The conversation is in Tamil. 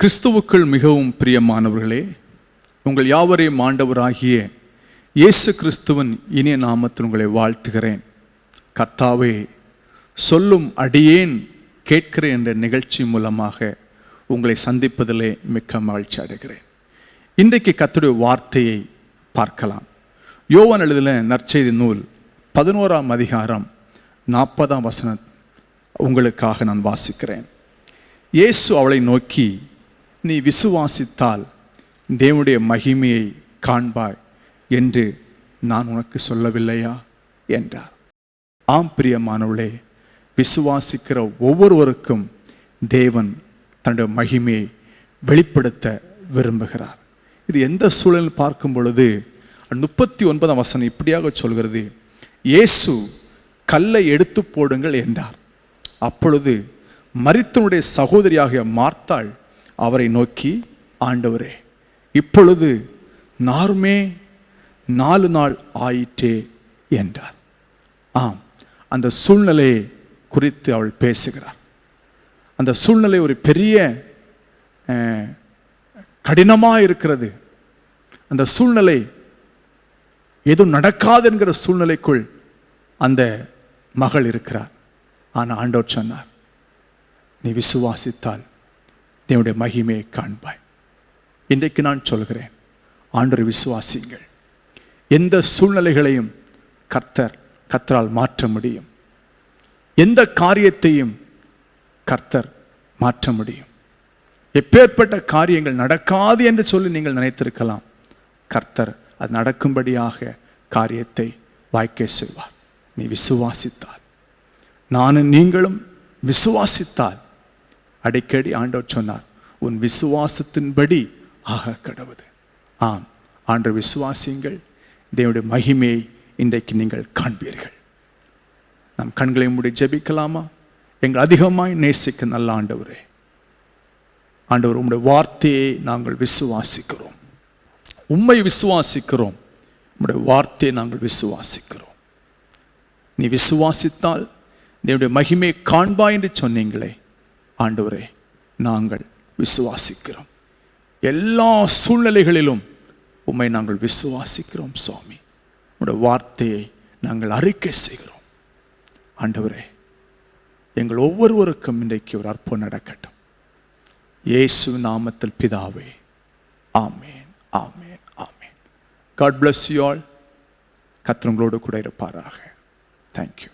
கிறிஸ்துவுக்குள் மிகவும் பிரியமானவர்களே, உங்கள் யாவரையும் ஆண்டவராகிய இயேசு கிறிஸ்துவின் இனிய நாமத்தில் உங்களை வாழ்த்துகிறேன். கர்த்தாவே, சொல்லும் அடியேன் கேட்கிறேன் என்ற நிகழ்ச்சி மூலமாக உங்களை சந்திப்பதிலே மிக்க மகிழ்ச்சி அடைகிறேன். இன்றைக்கு கர்த்தருடைய வார்த்தையை பார்க்கலாம். யோவான் எழுதின நற்செய்தி நூல் 11ஆம் அதிகாரம் 40ஆம் வசனம் உங்களுக்காக நான் வாசிக்கிறேன். இயேசு அவளை நோக்கி, நீ விசுவாசித்தால் தேவனுடைய மகிமையை காண்பாய் என்று நான் உனக்கு சொல்லவில்லையா என்றார். ஆம் பிரியமானவர்களே, விசுவாசிக்கிற ஒவ்வொருவருக்கும் தேவன் தன்னுடைய மகிமையை வெளிப்படுத்த விரும்புகிறார். இது எந்த சூழலில் பார்க்கும் பொழுது 39ஆம் வசனம் இப்படியாக சொல்கிறது, இயேசு கல்லை எடுத்து போடுங்கள் என்றார். அப்பொழுது மரித்தவனுடைய சகோதரியாகிய மார்த்தாள் அவரை நோக்கி, ஆண்டவரே, இப்பொழுது நாருமே 4 நாள் ஆயிற்றே என்றார். ஆம், அந்த சூழ்நிலையை குறித்து அவள் பேசுகிறார். அந்த சூழ்நிலை ஒரு பெரிய கடினமாக இருக்கிறது. அந்த சூழ்நிலை எதுவும் நடக்காது என்கிற சூழ்நிலைக்குள் அந்த மகள் இருக்கிறார். ஆனால் ஆண்டவர் சொன்னார், நீ விசுவாசித்தால் தேவனுடைய மகிமையை காண்பாய். இன்றைக்கு நான் சொல்கிறேன், ஆண்டவரை விசுவாசிங்கள். எந்த சூழ்நிலைகளையும் கர்த்தரால் மாற்ற முடியும். எந்த காரியத்தையும் கர்த்தர் மாற்ற முடியும். எப்பேற்பட்ட காரியங்கள் நடக்காது என்று சொல்லி நீங்கள் நினைத்திருக்கலாம், கர்த்தர் அது நடக்கும்படியாக காரியத்தை வாய்க்க செய்வார். நீ விசுவாசித்தால், நானும் நீங்களும் விசுவாசித்தால், அடிக்கடி ஆண்டவர் சொன்னார், உன் விசுவாசத்தின்படி ஆக கடவுது. ஆம், ஆண்டவர் விசுவாசியுங்கள், தேவனுடைய மகிமையை இன்றைக்கு நீங்கள் காண்பீர்கள். நம் கண்களை மூடி ஜெபிக்கலாமா? எங்கள் அதிகமாய் நேசிக்க நல்ல ஆண்டவரே, ஆண்டவர், உம்முடைய வார்த்தையை நாங்கள் விசுவாசிக்கிறோம். உம்மை விசுவாசிக்கிறோம். உம்முடைய வார்த்தையை நாங்கள் விசுவாசிக்கிறோம். நீ விசுவாசித்தால் தேவனுடைய மகிமையை காண்பாய் என்று சொன்னீங்களே, ஆண்டவரே, நாங்கள் விசுவாசிக்கிறோம். எல்லா சூழ்நிலைகளிலும் உம்மை நாங்கள் விசுவாசிக்கிறோம் சுவாமி. உம்முடைய வார்த்தையை நாங்கள் அறிக்கை செய்கிறோம். ஆண்டவரே, எங்கள் ஒவ்வொருவருக்கும் இன்றைக்கு ஒரு அற்புதம் நடக்கட்டும். இயேசு நாமத்தில் பிதாவே, ஆமேன், ஆமேன், ஆமேன். God bless you all. கர்த்தர் உங்களோடு கூட இருப்பாராக. Thank you.